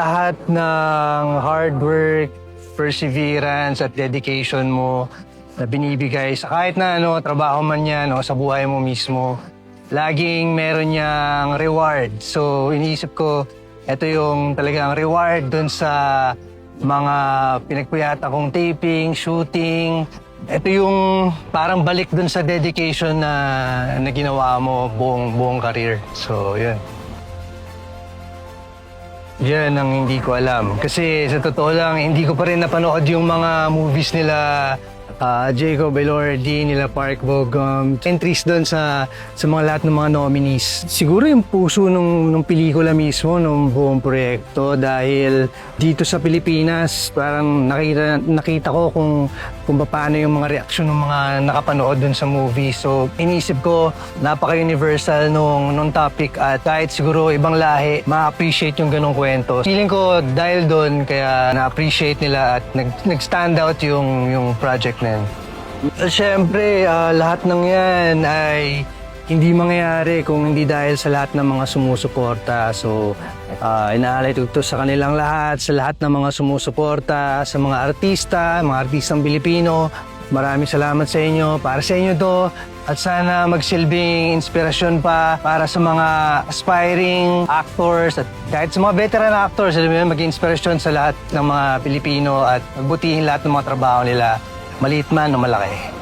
Lahat ng hard work, perseverance at dedication mo na binibigay sa kahit na trabaho man yan o sa buhay mo mismo, laging meron niyang reward. So iniisip ko, ito yung talagang reward dun sa mga pinagpuyat akong taping, shooting. Ito yung parang balik dun sa dedication na ginawa mo buong career. So yun. Yan ang hindi ko alam. Kasi sa totoo lang, hindi ko pa rin napanood yung mga movies nila Jacob Elordi, nila Park Bo-gum, entries doon sa mga lahat ng mga nominees. Siguro yung puso nung pelikula mismo, nung buong proyekto, dahil dito sa Pilipinas, parang nakita ko kung paano yung mga reaksyon ng mga nakapanood doon sa movie. So, inisip ko, napaka-universal nung topic at kahit siguro ibang lahi, ma-appreciate yung ganong kwento. Feeling ko dahil doon, kaya na-appreciate nila at nag-stand out yung project na yun. Siyempre, lahat ng yan ay hindi mangyayari kung hindi dahil sa lahat ng mga sumusuporta. So, inaalay ko ito sa kanilang lahat, sa lahat ng mga sumusuporta, sa mga artistang Pilipino. Maraming salamat sa inyo. Para sa inyo to. At sana magsilbing inspirasyon pa para sa mga aspiring actors at kahit sa mga veteran actors, maging inspirasyon sa lahat ng mga Pilipino at magbutihin lahat ng mga trabaho nila, maliit man o malaki.